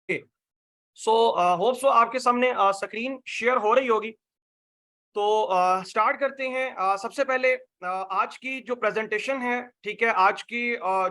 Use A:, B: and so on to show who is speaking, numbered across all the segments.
A: So hope so आपके सामने screen share हो रही होगी। तो स्टार्ट करते हैं। सबसे पहले आज की जो प्रेजेंटेशन है, ठीक है, आज की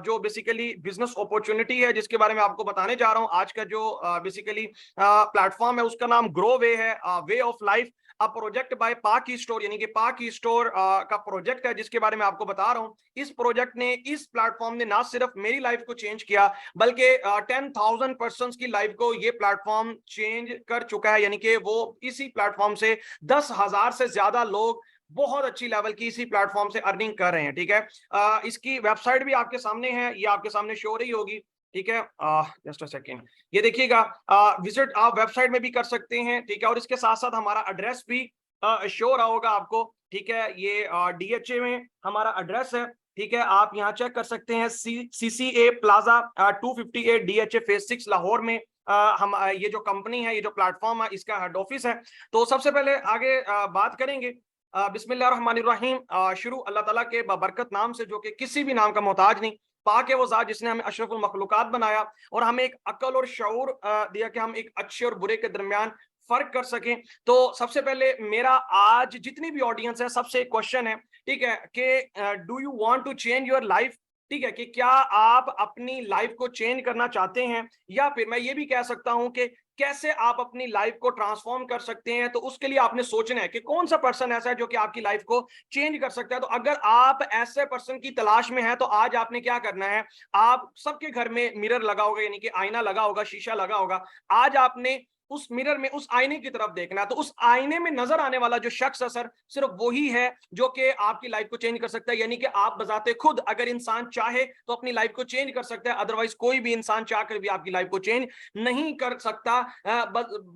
A: जो बेसिकली बिजनेस अपॉर्चुनिटी है जिसके बारे में आपको बताने जा रहा हूं। आज का जो बेसिकली प्लेटफॉर्म है उसका नाम ग्रो वे है, way of life, a project by पाक ई स्टोर, यानी कि पाक ई स्टोर का प्रोजेक्ट है जिसके बारे में आपको बता रहा हूं। इस प्रोजेक्ट ने, इस प्लेटफॉर्म ने ना सिर्फ मेरी लाइफ को चेंज किया, बल्कि 10,000 पर्सन की लाइफ को ये प्लेटफॉर्म चेंज कर चुका है। यानी कि वो इसी प्लेटफॉर्म से 10,000 से ज्यादा लोग बहुत अच्छी लेवल की इसी प्लेटफॉर्म से अर्निंग कर रहे हैं। ठीक है, इसकी वेबसाइट भी आपके सामने है, ये आपके सामने शो हो रही होगी। ठीक है, जस्ट अ सेकेंड, ये देखिएगा, विजिट आप वेबसाइट में भी कर सकते हैं। ठीक है, और इसके साथ साथ हमारा एड्रेस भी शो हो रहा होगा आपको। ठीक है, ये डीएचए में हमारा एड्रेस है। ठीक है, आप यहाँ चेक कर सकते हैं, CCA plaza 258 DHA phase 6 Lahore में हम ये जो कंपनी है, ये जो प्लेटफॉर्म है, इसका हेड ऑफिस है। तो सबसे पहले आगे बात करेंगे। बिस्मिल्लाहिर्रहमानिर्रहीम, शुरू अल्लाह ताला के बबरकत नाम से, जो कि किसी भी नाम का मोहताज नहीं। पाक है वो ज़ात जिसने हमें अशरफुल मखलूकात बनाया और हमें एक अकल और शऊर दिया कि हम एक अच्छे और बुरे के दरमियान फर्क कर सकें। तो सबसे पहले मेरा आज जितनी भी ऑडियंस है, सबसे एक क्वेश्चन है, ठीक है, कि do you want to change your life? ठीक है, कि क्या आप अपनी लाइफ को चेंज करना चाहते हैं, या फिर मैं ये भी कह सकता हूं कि कैसे आप अपनी लाइफ को ट्रांसफॉर्म कर सकते हैं। तो उसके लिए आपने सोचना है कि कौन सा पर्सन ऐसा है जो कि आपकी लाइफ को चेंज कर सकता है। तो अगर आप ऐसे पर्सन की तलाश में हैं, तो आज आपने क्या करना है, आप सबके घर में मिरर लगा होगा, यानी कि आईना लगा होगा, शीशा लगा होगा। आज आपने उस मिरर में, उस आईने की तरफ देखना है। तो उस आईने में नजर आने वाला जो शख्स है सर, सिर्फ वही है जो कि आपकी लाइफ को चेंज कर सकता है। यानी कि आप बजाते खुद, अगर इंसान चाहे तो अपनी लाइफ को चेंज कर सकता है, अदरवाइज कोई भी इंसान चाहकर भी आपकी लाइफ को चेंज नहीं कर सकता।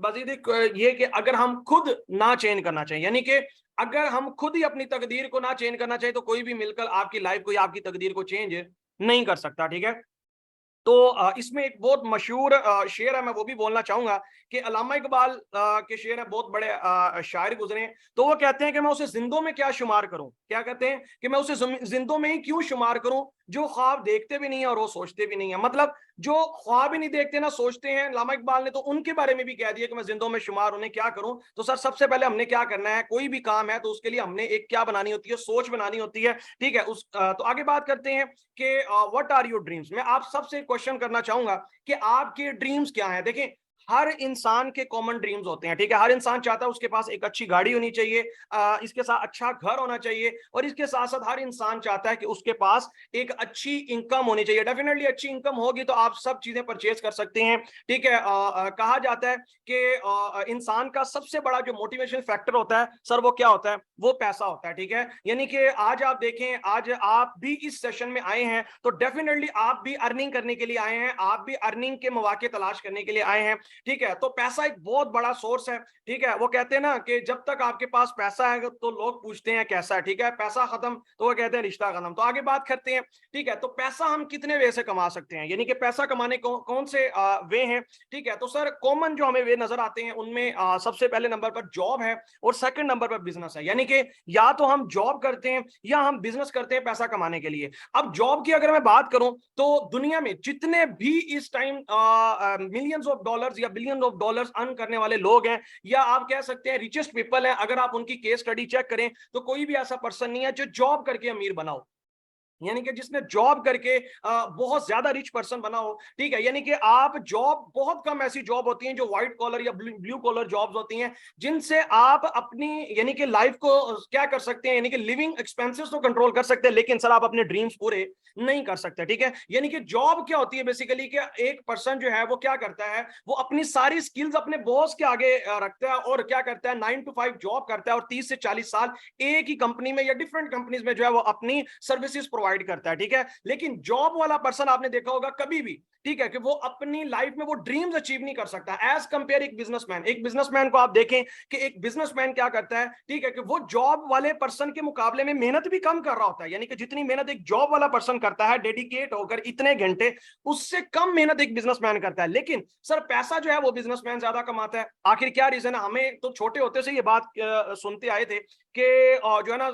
A: मजीद ये कि अगर हम खुद ना चेंज करना चाहिए, यानी कि अगर हम खुद ही अपनी तकदीर को ना चेंज करना चाहिए, तो कोई भी मिलकर आपकी लाइफ को या आपकी तकदीर को चेंज नहीं कर सकता। ठीक है, तो इसमें एक बहुत मशहूर शेर है, मैं वो भी बोलना चाहूंगा कि अल्लामा इकबाल के शेर है, बहुत बड़े शायर गुजरे हैं। तो वो कहते हैं कि मैं उसे जिंदों में क्या शुमार करूं, क्या कहते हैं कि मैं उसे जिंदों में ही क्यों शुमार करूं, जो ख्वाब देखते भी नहीं है और वो सोचते भी नहीं है। मतलब जो ख्वाब ही नहीं देखते ना सोचते हैं, अल्लामा इकबाल ने तो उनके बारे में भी कह दिया कि मैं जिंदों में शुमार, उन्हें क्या करूं। तो सर सबसे पहले हमने क्या करना है, कोई भी काम है तो उसके लिए हमने एक क्या बनानी होती है, सोच बनानी होती है। ठीक है, तो आगे बात करते हैं कि व्हाट आर योर ड्रीम्स। मैं आप सबसे क्वेश्चन करना चाहूंगा कि आपके ड्रीम्स क्या हैं। देखें, हर इंसान के कॉमन ड्रीम्स होते हैं। ठीक है, हर इंसान चाहता है उसके पास एक अच्छी गाड़ी होनी चाहिए, इसके साथ अच्छा घर होना चाहिए, और इसके साथ साथ हर इंसान चाहता है कि उसके पास एक अच्छी इनकम होनी चाहिए। डेफिनेटली अच्छी इनकम होगी तो आप सब चीजें परचेज कर सकते हैं। ठीक है, कहा जाता है कि इंसान का सबसे बड़ा जो मोटिवेशन फैक्टर होता है सर, वो क्या होता है, वो पैसा होता है। ठीक है, यानी कि आज आप देखें, आज आप भी इस सेशन में आए हैं तो डेफिनेटली आप भी अर्निंग करने के लिए आए हैं, आप भी अर्निंग के मौके तलाश करने के लिए आए हैं। ठीक है, तो पैसा एक बहुत बड़ा सोर्स है। ठीक है, वो कहते हैं ना कि जब तक आपके पास पैसा है तो लोग पूछते हैं कैसा है। ठीक है, पैसा खत्म तो वो कहते हैं रिश्ता खत्म। तो आगे बात करते हैं। ठीक है, तो पैसा हम कितने वे से कमा सकते हैं, यानी कि पैसा कमाने कौन से वे हैं। ठीक है, तो सर कॉमन जो हमें वे नजर आते हैं उनमें सबसे पहले नंबर पर जॉब है और सेकंड नंबर पर बिजनेस है। यानी कि या तो हम जॉब करते हैं या हम बिजनेस करते हैं पैसा कमाने के लिए। अब जॉब की अगर मैं बात करूं तो दुनिया में जितने भी इस टाइम मिलियंस ऑफ डॉलर्स या बिलियंस ऑफ डॉलर्स अर्न करने वाले लोग हैं, या आप कह सकते हैं रिचेस्ट पीपल हैं, अगर आप उनकी केस स्टडी चेक करें तो कोई भी ऐसा पर्सन नहीं है जो जॉब करके अमीर बना हो, यानी कि जिसने जॉब करके बहुत ज्यादा रिच पर्सन बना हो। ठीक है, यानी कि आप जॉब, बहुत कम ऐसी जॉब होती हैं जो व्हाइट कॉलर या ब्लू कॉलर जॉब्स होती हैं जिनसे आप अपनी यानी कि लाइफ को क्या कर सकते हैं, यानी कि लिविंग एक्सपेंसेस तो कंट्रोल कर सकते हैं, लेकिन सर आप अपने ड्रीम्स पूरे नहीं कर सकते। ठीक है, यानी कि जॉब क्या होती है बेसिकली, कि एक पर्सन जो है वो क्या करता है, वो अपनी सारी स्किल्स अपने बॉस के आगे रखता है और क्या करता है, 9 to 5 जॉब करता है और 30 से 40 साल एक ही कंपनी में या डिफरेंट कंपनीज में जो है वो अपनी सर्विसेज प्रोवाइड करता है। ठीक है, लेकिन जॉब वाला पर्सन आपने देखा होगा कभी भी, ठीक है, कि वो अपनी लाइफ में वो ड्रीम्स अचीव नहीं कर सकता एज कंपेयर एक बिजनेसमैन। एक बिजनेसमैन को आप देखें कि एक बिजनेसमैन क्या करता है, ठीक है, कि वो जॉब वाले पर्सन के मुकाबले में मेहनत भी कम कर रहा होता है, यानी कि जितनी मेहनत एक जॉब वाला पर्सन करता है डेडिकेट होकर इतने घंटे, उससे कम मेहनत एक बिजनेसमैन करता है। लेकिन सर पैसा जो है वो बिजनेसमैन ज्यादा कमाता है। आखिर क्या रीजन है? हमें तो छोटे होते से ये बात सुनते आए थे कि जो है ना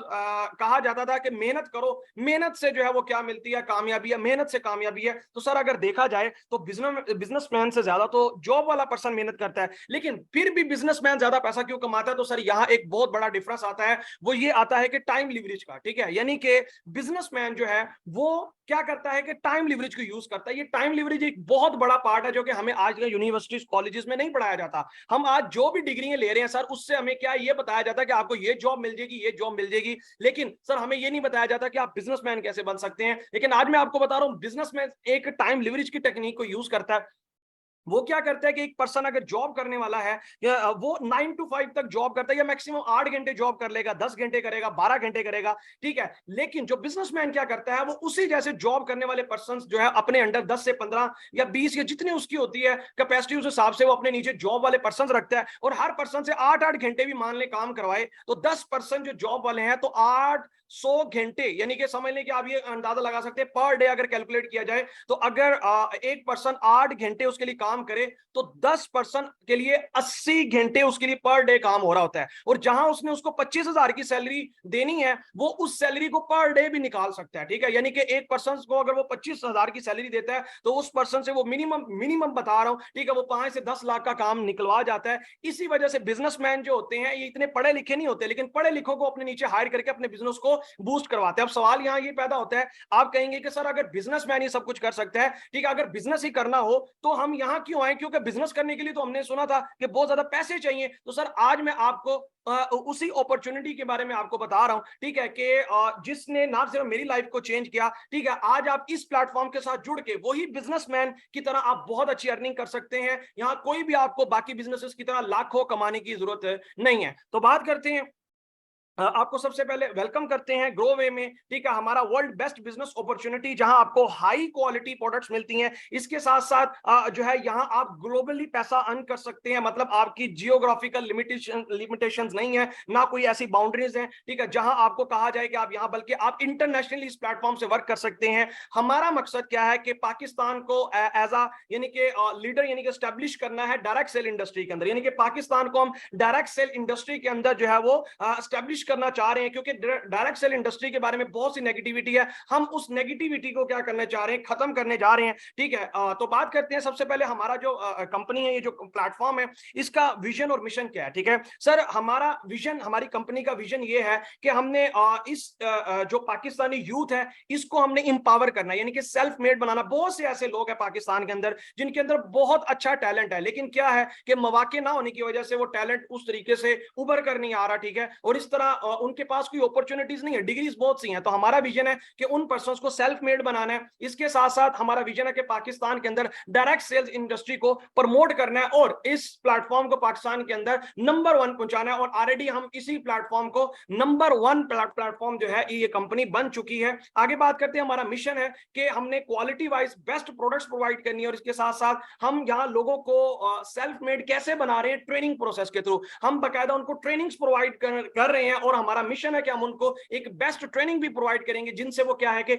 A: कहा जाता था कि मेहनत करो, मेहनत से जो है वो क्या मिलती है, कामयाबी है, मेहनत से कामयाबी है। तो सर अगर देखा जाए तो बिजनेसमैन से ज्यादा तो जॉब वाला पर्सन मेहनत करता है, लेकिन फिर भी बिजनेसमैन ज्यादा पैसा क्यों कमाता है? तो सर यहाँ एक बहुत बड़ा डिफरेंस आता है, वो ये आता है कि टाइम लिवरेज का। ठीक है, यानी कि बिजनेसमैन जो है वो क्या करता है कि टाइम लिवरेज को यूज करता है। ये टाइम लिवरेज एक बहुत बड़ा पार्ट है जो कि हमें आज के यूनिवर्सिटीज कॉलेजेस में नहीं पढ़ाया जाता। हम आज जो भी डिग्री ले रहे हैं सर, उससे हमें क्या ये बताया जाता है कि आपको ये जॉब मिल जाएगी, ये जॉब मिल जाएगी, लेकिन सर हमें ये नहीं बताया जाता कि आप बिजनेसमैन कैसे बन सकते हैं। लेकिन आज मैं आपको बता रहा हूं, बिजनेसमैन एक टाइम लिवरेज की टेक्निक को यूज करता है। वो क्या करता है कि एक पर्सन अगर जॉब करने वाला है या वो 9 to 5 तक जॉब करता है, या मैक्सिमम 8 घंटे जॉब कर लेगा, 10 घंटे करेगा, 12 घंटे करेगा। ठीक है, लेकिन जो बिजनेसमैन क्या करता है, वो उसी जैसे जॉब करने वाले पर्सन जो है अपने अंडर 10 से 15 या 20 या जितनी उसकी होती है कैपेसिटी, उस हिसाब से वो अपने नीचे जॉब वाले पर्सन रखता है। और हर पर्सन से 8-8 घंटे भी मान ले काम करवाए, तो 10 पर्सन जो जॉब वाले हैं तो 800 घंटे, यानी कि समझ लें कि आप ये अंदाजा लगा सकते हैं पर डे अगर कैलकुलेट किया जाए, तो अगर एक पर्सन 8 घंटे उसके लिए काम करे तो 10 पर्सन के लिए 80 घंटे उसके लिए पर डे काम हो रहा होता है। और जहां उसने उसको 25,000 की सैलरी देनी है, वो उस सैलरी को पर डे भी निकाल सकता है। ठीक है, यानी कि एक पर्सन को अगर वो 25,000 की सैलरी देता है, तो उस पर्सन से वो मिनिमम मिनिमम बता रहा हूं, ठीक है, वो 5 से 10 लाख का काम निकलवा जाता है। इसी वजह से बिजनेसमैन जो होते हैं ये इतने पढ़े लिखे नहीं होते, लेकिन पढ़े लिखों को अपने नीचे हायर करके अपने बिजनेस को बूस्ट करवाते हैं। अब सवाल यहाँ ये पैदा होता है, आप कहेंगे कि सर अगर बिजनेसमैन ही सब कुछ कर सकता है, ठीक है, अगर बिजनेस ही करना हो तो हम यहाँ क्यों आए? क्योंकि बिजनेस करने के लिए तो हमने सुना था कि बहुत ज्यादा पैसे चाहिए। तो सर आज मैं आपको उसी अपॉर्चुनिटी के बारे में आपको बता रहा हूं, ठीक है, कि जिसने ना सिर्फ मेरी लाइफ को चेंज किया। ठीक है, आज आप इस प्लेटफॉर्म के साथ जुड़ के वही बिजनेसमैन की तरह आप बहुत अच्छी अर्निंग कर सकते हैं। यहाँ कोई भी आपको बाकी बिजनेसेस की तरह लाखों कमाने की जरूरत नहीं है। तो बात करते हैं, आपको सबसे पहले वेलकम करते हैं ग्रो वे में। ठीक है, हमारा वर्ल्ड बेस्ट बिजनेस अपॉर्चुनिटी, जहां आपको हाई क्वालिटी प्रोडक्ट्स मिलती हैं। इसके साथ साथ जो है यहाँ आप ग्लोबली पैसा अर्न कर सकते हैं, मतलब आपकी जियोग्राफिकल लिमिटेशंस नहीं है, ना कोई ऐसी बाउंड्रीज हैं। ठीक है, जहां आपको कहा जाए कि आप यहाँ, बल्कि आप इंटरनेशनली इस प्लेटफॉर्म से वर्क कर सकते हैं। हमारा मकसद क्या है कि पाकिस्तान को एज आ यानी कि लीडर यानी कि स्टैब्लिश करना है डायरेक्ट सेल इंडस्ट्री के अंदर, यानी कि पाकिस्तान को हम डायरेक्ट सेल इंडस्ट्री के अंदर जो है वो स्टैब्लिश करना चाह रहे हैं। क्योंकि डायरेक्ट सेल इंडस्ट्री के बारे में बहुत सी नेगेटिविटी है, हम उस नेगेटिविटी को क्या करने चाह रहे हैं, खत्म करने जा रहे हैं। ठीक है, तो बात करते हैं सबसे पहले हमारा जो कंपनी है, ये जो प्लेटफॉर्म है, इसका विजन और मिशन क्या है। ठीक है सर, हमारा विजन, हमारी कंपनी का विजन ये है कि हमने इस जो पाकिस्तानी यूथ है इसको हमने इंपावर करना है, यानी कि सेल्फ मेड बनाना। बहुत से ऐसे लोग हैं पाकिस्तान के अंदर जिनके अंदर बहुत अच्छा टैलेंट है, लेकिन क्या है कि मौके ना होने की वजह से वो टैलेंट उस तरीके से उभर कर नहीं आ रहा। ठीक है, और इस तरह उनके पास कोई अपॉर्चुनिटीज नहीं है, डिग्रीज बहुत सी हैं। तो हमारा विजन है कि उन पर्संस को सेल्फ मेड बनाना है। इसके साथ साथ हमारा विजन है कि पाकिस्तान के अंदर डायरेक्ट सेल्स इंडस्ट्री को प्रमोट करना है और इस प्लेटफॉर्म को पाकिस्तान के अंदर नंबर 1 पहुंचाना है। और ऑलरेडी हम इसी प्लेटफॉर्म को नंबर 1 प्लेटफॉर्म जो है ये कंपनी बन चुकी है। आगे बात करते हैं, हमारा मिशन है कि हमने quality wise best products provide करनी है, और इसके साथ साथ हम यहाँ लोगों को सेल्फ मेड कैसे बना रहे हैं, ट्रेनिंग प्रोसेस के थ्रू हम बकायदा उनको ट्रेनिंग्स प्रोवाइड कर रहे हैं। और हमारा मिशन है कि हम उनको एक बेस्ट ट्रेनिंग भी प्रोवाइड करेंगे, जिनसे वो क्या है कि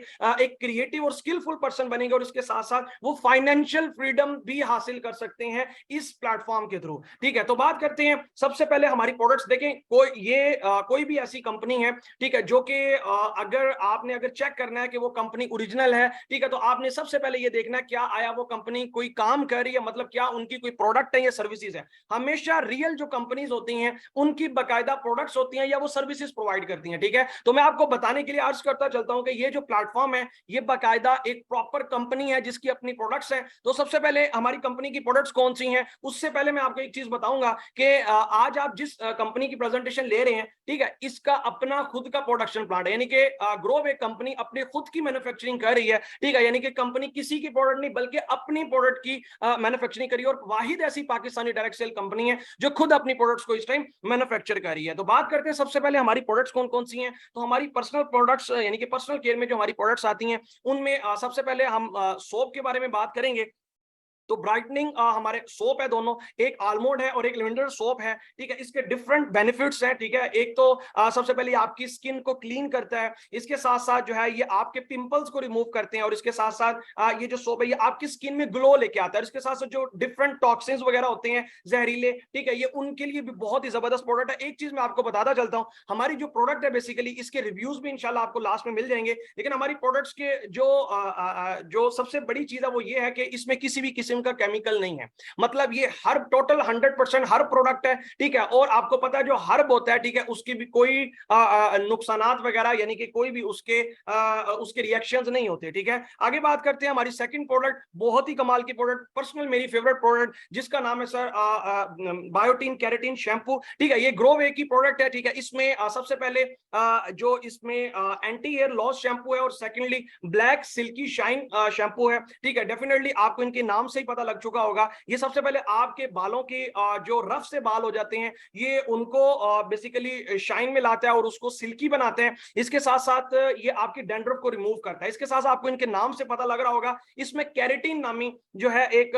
A: एक क्रिएटिव और स्किलफुल पर्सन बनेंगे, और इसके साथ साथ वो फाइनेंशियल फ्रीडम भी हासिल कर सकते हैं इस प्लेटफॉर्म के थ्रू। ठीक है, तो बात करते हैं सबसे पहले हमारी प्रोडक्ट्स। देखें, कोई भी ऐसी कंपनी है, ठीक है, जो कि अगर चेक करना है कि वो कंपनी ओरिजिनल है, ठीक है, तो आपने सबसे पहले ये देखना है क्या आया वो कंपनी कोई काम कर रही है, मतलब क्या उनकी कोई प्रोडक्ट है या सर्विसेज है। हमेशा रियल जो कंपनीज होती हैं उनकी बकायदा प्रोडक्ट्स होती हैं या वो सर्विसेज प्रोवाइड करती हैं। ठीक है, तो मैं आपको बताने के लिए अर्ज करता चलता हूं कि ये जो प्लेटफॉर्म है ये बकायदा एक प्रॉपर कंपनी है जिसकी अपनी प्रोडक्ट्स हैं। तो सबसे पहले हमारी कंपनी की प्रोडक्ट्स कौन सी हैं, उससे पहले मैं आपको एक चीज बताऊंगा कि आज आप जिस कंपनी की प्रेजेंटेशन ले रहे हैं, ठीक है, इसका अपना खुद का प्रोडक्शन प्लांट है, यानी कि ग्रोव एक कंपनी अपने खुद की मैन्युफैक्चरिंग कर रही है। ठीक है, यानी कि कंपनी किसी की प्रोडक्ट नहीं बल्कि अपनी प्रोडक्ट की मैन्युफैक्चरिंग करी, और वाहिद ऐसी पाकिस्तानी डायरेक्ट सेल कंपनी है जो खुद अपनी प्रोडक्ट्स को इस टाइम मैन्युफैक्चर कर रही है। तो बात करते हैं सबसे पहले हमारी प्रोडक्ट्स कौन कौन सी हैं। तो हमारी पर्सनल प्रोडक्ट्स यानी कि पर्सनल केयर में जो हमारी प्रोडक्ट्स आती हैं उनमें सबसे पहले हम सोप के बारे में बात करेंगे। तो ब्राइटनिंग हमारे सोप है दोनों, एक आलमंड है और एक लेवेंडर सोप है, ठीक है। इसके डिफरेंट बेनिफिट्स हैं, ठीक है। एक तो सबसे पहले आपकी स्किन को क्लीन करता है, इसके साथ साथ जो है ये आपके पिंपल्स को रिमूव करते हैं, और इसके साथ साथ ये जो सोप है ये आपकी स्किन में ग्लो लेके आता है। इसके साथ साथ जो डिफरेंट टॉक्सिन्स वगैरह होते हैं जहरीले, ठीक है, ये उनके लिए भी बहुत ही जबरदस्त प्रोडक्ट है। एक चीज मैं आपको बताता चलता हूं, हमारी जो प्रोडक्ट है बेसिकली इसके रिव्यूज भी इंशाल्लाह आपको लास्ट में मिल जाएंगे, लेकिन हमारी प्रोडक्ट्स के जो सबसे बड़ी चीज है वो ये है कि इसमें किसी भी किस्म का केमिकल नहीं है। मतलब ये हर टोटल 100% हर प्रोडक्ट है, ठीक है। और आपको पता है जो हर्ब होता है, ठीक है, उसकी भी कोई नुकसानात वगैरह यानी कि कोई भी उसके रिएक्शंस नहीं होते, ठीक है। आगे बात करते हैं हमारी सेकंड प्रोडक्ट, बहुत ही कमाल की प्रोडक्ट, पर्सनल मेरी फेवरेट प्रोडक्ट, जिसका नाम है सर बायोटीन केराटिन शैम्पू, ठीक है। ये ग्रोवे की प्रोडक्ट है, ठीक है। इसमें सबसे पहले जो इसमें एंटी हेयर लॉस शैम्पू है, और secondly black silky shine shampoo है, ठीक है। डेफिनेटली आपको इनके नाम से ही पता लग चुका होगा, ये सबसे पहले आपके बालों की जो रफ से बाल हो जाते हैं ये उनको बेसिकली शाइन में लाता है और उसको सिल्की बनाते हैं। इसके साथ साथ ये आपकी डैंड्रफ को रिमूव करता है। इसके साथ साथ आपको इनके नाम से पता लग रहा होगा, इसमें कैरेटीन नामी जो है एक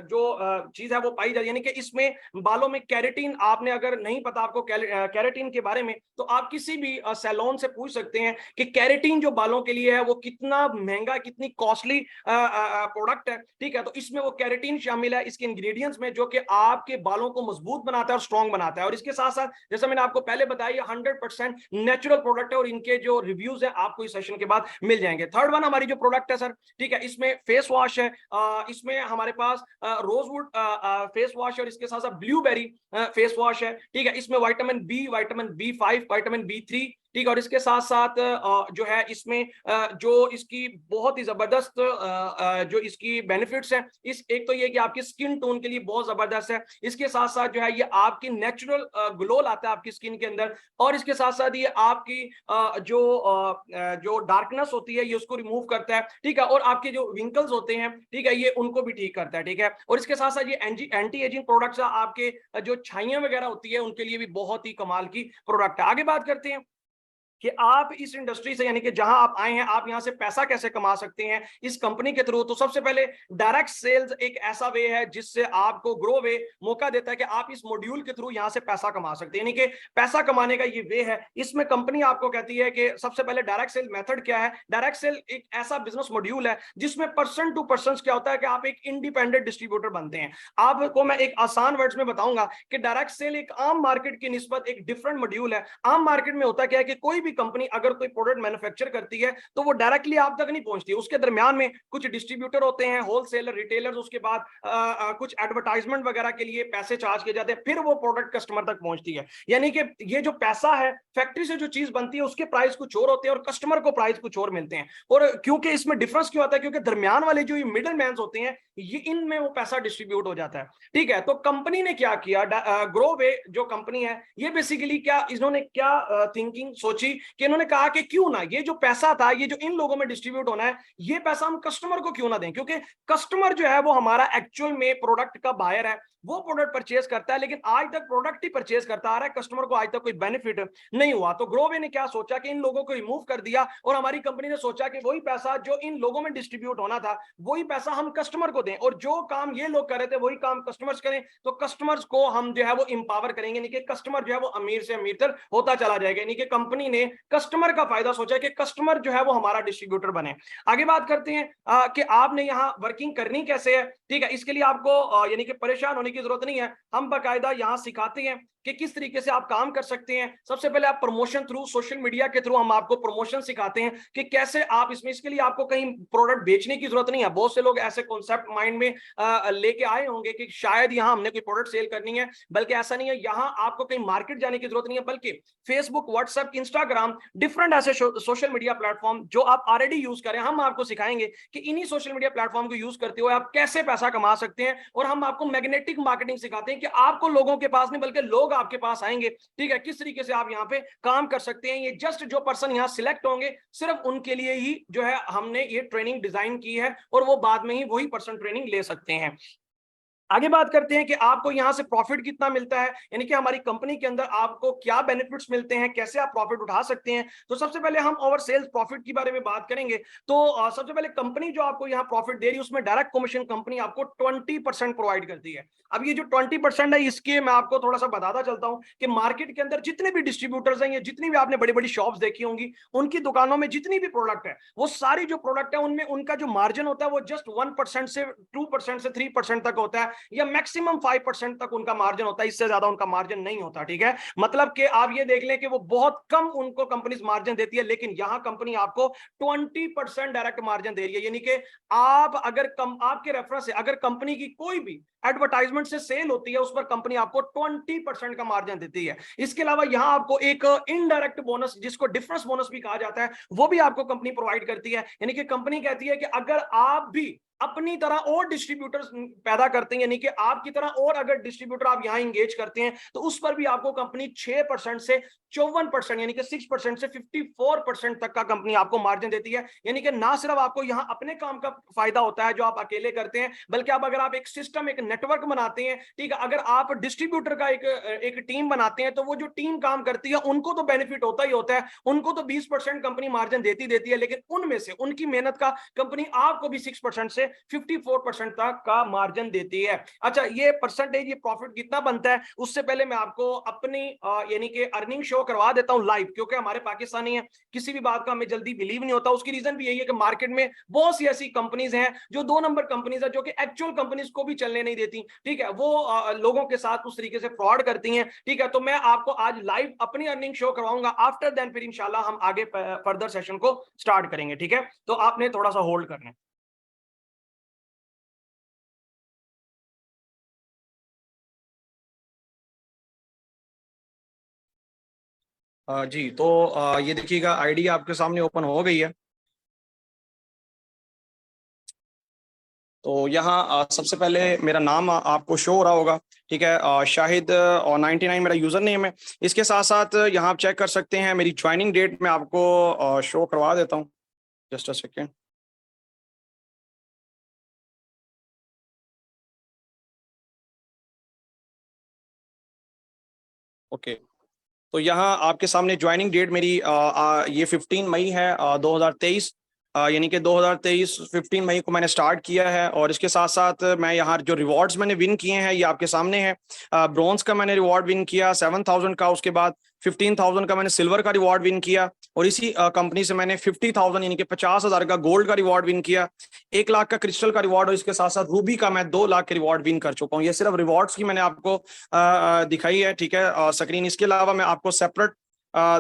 A: जो चीज है वो पाई जाती है, यानी कि इसमें बालों में कैरेटीन, आपने अगर नहीं पता आपको कैरेटीन के बारे में, तो आप किसी भी सैलून से पूछ सकते हैं कि कैरेटीन जो बालों के लिए है वो कितना महंगा, कितनी कॉस्टली प्रोडक्ट है, ठीक है। तो इसमें वो कैरेटीन शामिल है इसके इंग्रेडिएंट्स में, जो कि आपके बालों को मजबूत बनाता है और स्ट्रॉन्ग बनाता है। और इसके साथ साथ जैसा मैंने आपको पहले बताया 100% नेचुरल प्रोडक्ट है, और इनके जो रिव्यूज है आपको इस सेशन के बाद मिल जाएंगे। थर्ड वन हमारी जो प्रोडक्ट है सर, ठीक है, इसमें फेस वॉश है, इसमें हमारे पास रोजवुड फेस वॉश है, और इसके साथ साथ ब्लूबेरी फेस वॉश है, ठीक है। इसमें vitamin B, vitamin B5, vitamin B3, ठीक है। और इसके साथ साथ जो है इसमें जो इसकी बहुत ही जबरदस्त जो इसकी बेनिफिट्स हैं, इस एक तो ये कि आपकी स्किन टोन के लिए बहुत जबरदस्त है, इसके साथ साथ जो है ये आपकी नेचुरल ग्लो लाता है आपकी स्किन के अंदर, और इसके साथ साथ ये आपकी जो डार्कनेस होती है ये उसको रिमूव करता है, ठीक है। और आपके जो विंकल्स होते हैं, ठीक है, ये उनको भी ठीक करता है, ठीक है। और इसके साथ साथ ये एंटी एजिंग प्रोडक्ट्स आपके जो छाइयां वगैरह होती है उनके लिए भी बहुत ही कमाल की प्रोडक्ट है। आगे बात करते हैं कि आप इस इंडस्ट्री से यानी कि जहां आप आए हैं आप यहां से पैसा कैसे कमा सकते हैं इस कंपनी के थ्रू। तो सबसे पहले डायरेक्ट सेल्स एक ऐसा वे है जिससे आपको ग्रो वे मौका देता है कि आप इस मॉड्यूल के थ्रू यहां से पैसा कमा सकते हैं, यानी कि पैसा कमाने का ये वे है। इसमें कंपनी आपको कहती है कि सबसे पहले डायरेक्ट सेल मेथड क्या है। डायरेक्ट सेल एक ऐसा बिजनेस मॉड्यूल है जिसमें पर्सन टू पर्सन क्या होता है कि आप एक इंडिपेंडेंट डिस्ट्रीब्यूटर बनते हैं। आपको मैं एक आसान वर्ड्स में बताऊंगा कि डायरेक्ट सेल एक आम मार्केट की निस्बत एक डिफरेंट मॉड्यूल है। आम मार्केट में होता क्या है कि कोई भी कंपनी अगर कोई प्रोडक्ट मैन्युफैक्चर करती है तो वो डायरेक्टली आप तक नहीं पहुंचती, उसके दरमियान में कुछ डिस्ट्रीब्यूटर होते हैं, होलसेलर, रिटेलर्स, उसके बाद कुछ एडवर्टाइजमेंट वगैरह के लिए पैसे चार्ज किए जाते हैं, फिर वो प्रोडक्ट कस्टमर तक पहुंचती है। यानी कि ये जो पैसा है फैक्ट्री से जो चीज बनती है उसके प्राइस कुछ और होते हैं और कस्टमर को प्राइस कुछ और मिलते हैं। और क्योंकि इसमें डिफरेंस क्यों आता है, क्योंकि दरमियान वाले जो ये मिडल मैन होते हैं ये इनमें वो पैसा डिस्ट्रीब्यूट हो जाता है, ठीक है। तो कंपनी ने क्या किया, ग्रोवे जो कंपनी है ये बेसिकली क्या इन्होंने क्या थिंकिंग सोची कि इन्होंने कहा कि क्यों ना ये जो पैसा था ये जो इन लोगों में डिस्ट्रीब्यूट होना है ये पैसा हम कस्टमर को क्यों ना दें, क्योंकि कस्टमर जो है वो हमारा एक्चुअल में प्रोडक्ट का बायर है, वो प्रोडक्ट परचेज करता है, लेकिन आज तक प्रोडक्ट ही परचेज करता आ रहा है, कस्टमर को आज तक कोई बेनिफिट नहीं हुआ। तो ग्रोवे ने क्या सोचा कि इन लोगों को रिमूव कर दिया, और हमारी कंपनी ने सोचा कि वही पैसा जो इन लोगों में डिस्ट्रीब्यूट होना था वही पैसा हम कस्टमर को दें, और जो काम ये लोग कर रहे थे वही काम कस्टमर्स करें। तो कस्टमर्स को हम जो है वो इंपावर करेंगे, यानी कि कस्टमर जो है वो अमीर से अमीर तक होता चला जाएगा, यानी कि कंपनी ने कस्टमर का फायदा सोचा कि कस्टमर जो है वो हमारा डिस्ट्रीब्यूटर बने। आगे बात करते हैं कि आपने यहाँ वर्किंग करनी कैसे है, ठीक है। इसके लिए आपको यानी कि परेशान होने की जरूरत नहीं है, हम बाकायदा यहाँ सिखाते हैं कि किस तरीके से आप काम कर सकते हैं। सबसे पहले आप प्रमोशन थ्रू सोशल मीडिया के थ्रू हम आपको प्रमोशन सिखाते हैं कि कैसे आप इसमें, इसके लिए आपको कहीं प्रोडक्ट बेचने की जरूरत नहीं है। बहुत से लोग ऐसे कॉन्सेप्ट माइंड में लेके आए होंगे कि शायद यहाँ हमने कोई प्रोडक्ट सेल करनी है, बल्कि ऐसा नहीं है। यहाँ आपको कहीं मार्केट जाने की जरूरत नहीं है, बल्कि फेसबुक, व्हाट्सएप, इंस्टाग्राम, डिफरेंट ऐसे सोशल मीडिया प्लेटफॉर्म जो आप ऑलरेडी यूज करें, हम आपको सिखाएंगे कि इन्हीं सोशल मीडिया प्लेटफॉर्म को यूज करते हुए आप कैसे पैसा कमा सकते हैं। और हम आपको मैग्नेटिक मार्केटिंग सिखाते हैं कि आपको लोगों के पास नहीं बल्कि लोग आपके पास आएंगे, ठीक है। किस तरीके से आप यहाँ पे काम कर सकते हैं, ये जस्ट जो पर्सन यहाँ सिलेक्ट होंगे सिर्फ उनके लिए ही जो है हमने ये ट्रेनिंग डिजाइन की है, और वो बाद में ही वही पर्सन ट्रेनिंग ले सकते हैं। आगे बात करते हैं कि आपको यहां से प्रॉफिट कितना मिलता है, यानी कि हमारी कंपनी के अंदर आपको क्या बेनिफिट्स मिलते हैं, कैसे आप प्रॉफिट उठा सकते हैं। तो सबसे पहले हम ओवर सेल्स प्रॉफिट के बारे में बात करेंगे। तो सबसे पहले कंपनी जो आपको यहाँ प्रॉफिट दे रही है उसमें डायरेक्ट कमीशन कंपनी आपको 20% प्रोवाइड करती है। अब ये जो 20% है इसके मैं आपको थोड़ा सा बताता चलता हूँ कि मार्केट के अंदर जितने भी डिस्ट्रीब्यूटर्स हैं, या जितनी भी आपने बड़ी बड़ी शॉप्स देखी होंगी, उनकी दुकानों में जितनी भी प्रोडक्ट है, वो सारी जो प्रोडक्ट है उनमें उनका जो मार्जिन होता है वो जस्ट 1% से 2% से 3% तक होता है, या मैक्सिमम 5% तक उनका मार्जिन होता है। इससे ज्यादा उनका मार्जिन नहीं होता। ठीक है, मतलब कि आप ये देख लें कि वो बहुत कम उनको कंपनी मार्जिन देती है, लेकिन यहां कंपनी आपको 20% डायरेक्ट मार्जिन दे रही है। यानी कि आप अगर आपके रेफरेंस से अगर कंपनी की कोई भी एडवर्टाइजमेंट से सेल होती है, उस पर कंपनी आपको 20% का मार्जिन देती है। इसके अलावा यहां आपको एक इनडायरेक्ट बोनस, जिसको डिफरेंस बोनस भी कहा जाता है, वो भी आपको कंपनी प्रोवाइड करती है। यानी कि कंपनी कहती है कि अगर आप भी अपनी तरह और डिस्ट्रीब्यूटर्स पैदा करते हैं, यानी कि आपकी तरह और अगर डिस्ट्रीब्यूटर आप यहां इंगेज करते हैं, तो उस पर भी आपको कंपनी 6% से 54%, यानी कि 6% से 54% तक का कंपनी आपको मार्जिन देती है। यानी कि ना सिर्फ आपको यहां अपने काम का फायदा होता है जो आप अकेले करते हैं, बल्कि आप अगर आप एक सिस्टम, एक नेटवर्क बनाते हैं, ठीक है, अगर आप डिस्ट्रीब्यूटर का एक टीम बनाते हैं, तो वो जो टीम काम करती है उनको तो बेनिफिट होता ही होता है। उनको तो 20% कंपनी मार्जिन देती है, लेकिन उनमें से उनकी मेहनत का कंपनी आपको भी 6% से 54% तक का मार्जिन देती है। अच्छा, ये परसेंटेज, ये प्रॉफिट कितना बनता है, उससे पहले मैं आपको अपनी यानी कि अर्निंग शो करवा देता हूं लाइव, क्योंकि हमारे पाकिस्तानी है, किसी भी बात का हमें जल्दी बिलीव नहीं होता। उसकी रीजन भी यही है कि मार्केट में बहुत सी ऐसी कंपनीज हैं जो 2 नंबर कंपनीज है, जो कि एक्चुअल कंपनीज को भी चलने नहीं देती। ठीक है, वो लोगों के साथ उस तरीके से फ्रॉड करती हैं। ठीक है, तो मैं आपको आज लाइव अपनी अर्निंग शो करवाऊंगा। आफ्टर देन फिर इंशाल्लाह हम आगे फर्दर सेशन को स्टार्ट करेंगे। ठीक है, तो आपने थोड़ा सा होल्ड करना है। जी, तो ये देखिएगा, आईडी आपके सामने ओपन हो गई है। तो यहाँ सबसे पहले मेरा नाम आपको शो हो रहा होगा। ठीक है, शाहिद और 99 मेरा यूज़र नेम है। इसके साथ साथ यहाँ आप चेक कर सकते हैं मेरी ज्वाइनिंग डेट मैं आपको शो करवा देता हूँ। Just a second. ओके, तो यहाँ आपके सामने ज्वाइनिंग डेट मेरी ये 15 मई है 2023। यानी कि 2023 15 मई को मैंने स्टार्ट किया है। और इसके साथ साथ मैं यहाँ जो रिवॉर्ड्स मैंने विन किए हैं ये आपके सामने हैं। ब्रॉन्ज का मैंने रिवॉर्ड विन किया 7,000 का, उसके बाद 15,000 का मैंने सिल्वर का रिवॉर्ड विन किया, और इसी कंपनी से मैंने 50,000 यानी कि 50,000 का गोल्ड का रिवॉर्ड विन किया, 1 लाख का क्रिस्टल का रिवॉर्ड, और इसके साथ साथ रूबी का मैं 2 लाख के रिवॉर्ड विन कर चुका हूँ। ये सिर्फ रिवॉर्ड्स की मैंने आपको दिखाई है। ठीक है, स्क्रीन। इसके अलावा मैं आपको सेपरेट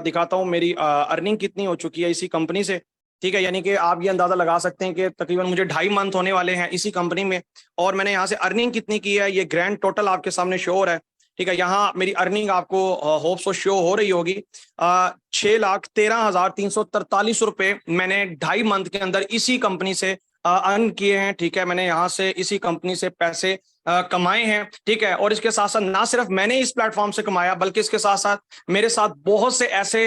A: दिखाता हूँ मेरी अर्निंग कितनी हो चुकी है इसी कंपनी से। ठीक है, यानी कि आप ये अंदाजा लगा सकते हैं कि तकरीबन मुझे 2.5 मंथ होने वाले हैं इसी कंपनी में, और मैंने यहाँ से अर्निंग कितनी की है ये ग्रैंड टोटल आपके सामने शो हो रहा है। ठीक है, यहाँ मेरी अर्निंग आपको होप सो शो हो रही होगी। 6,13,343 रुपए मैंने 2.5 मंथ के अंदर इसी कंपनी से अर्न किए हैं। ठीक है, मैंने यहाँ से इसी कंपनी से पैसे कमाए हैं। ठीक है, और इसके साथ साथ ना सिर्फ मैंने इस प्लेटफॉर्म से कमाया, बल्कि इसके साथ साथ मेरे साथ बहुत से ऐसे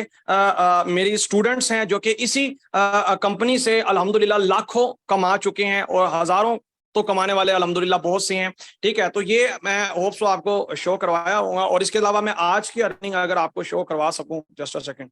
A: मेरी स्टूडेंट्स हैं जो कि इसी कंपनी से अल्हम्दुलिल्लाह लाखों कमा चुके हैं, और हजारों तो कमाने वाले अल्हम्दुलिल्लाह बहुत से हैं। ठीक है, तो ये मैं होप सो आपको शो करवाया होगा। और इसके अलावा मैं आज की अर्निंग अगर आपको शो करवा सकूं, जस्ट अ सेकंड।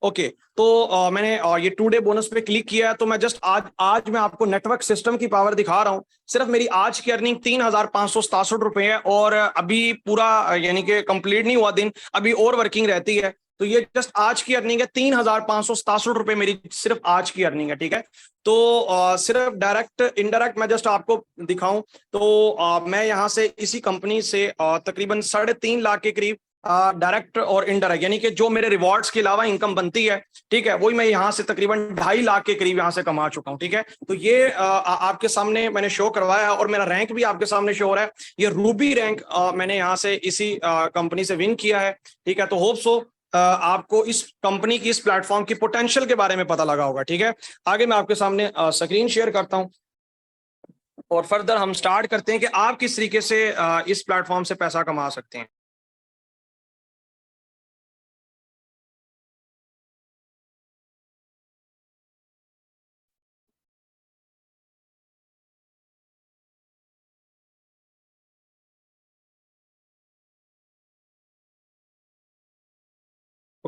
A: ओके, तो मैंने ये 2 डे बोनस पे क्लिक किया है, तो मैं जस्ट आज आज मैं आपको नेटवर्क सिस्टम की पावर दिखा रहा हूँ। सिर्फ मेरी आज की अर्निंग 3,567 रुपए है, और अभी पूरा यानी कि कंप्लीट नहीं हुआ दिन, अभी और वर्किंग रहती है। तो ये जस्ट आज की अर्निंग है, 3,567 रुपए मेरी सिर्फ आज की अर्निंग है। ठीक है, तो सिर्फ डायरेक्ट इनडायरेक्ट मैं जस्ट आपको दिखाऊं, तो मैं यहाँ से इसी कंपनी से तकरीबन 3.5 लाख के करीब डायरेक्ट और इनडायरेक्ट, यानी कि जो मेरे रिवॉर्ड्स के अलावा इनकम बनती है, ठीक है, वही मैं यहाँ से तकरीबन 2.5 लाख के करीब यहाँ से कमा चुका हूँ। ठीक है, तो ये आपके सामने मैंने शो करवाया है, और मेरा रैंक भी आपके सामने शो हो रहा है। ये रूबी रैंक मैंने यहाँ से इसी कंपनी से विन किया है। ठीक है, तो होप सो आपको इस कंपनी की, इस प्लेटफॉर्म की पोटेंशियल के बारे में पता लगा होगा। ठीक है, आगे मैं आपके सामने स्क्रीन शेयर करता हूँ, और फर्दर हम स्टार्ट करते हैं कि आप किस तरीके से इस प्लेटफॉर्म से पैसा कमा सकते हैं।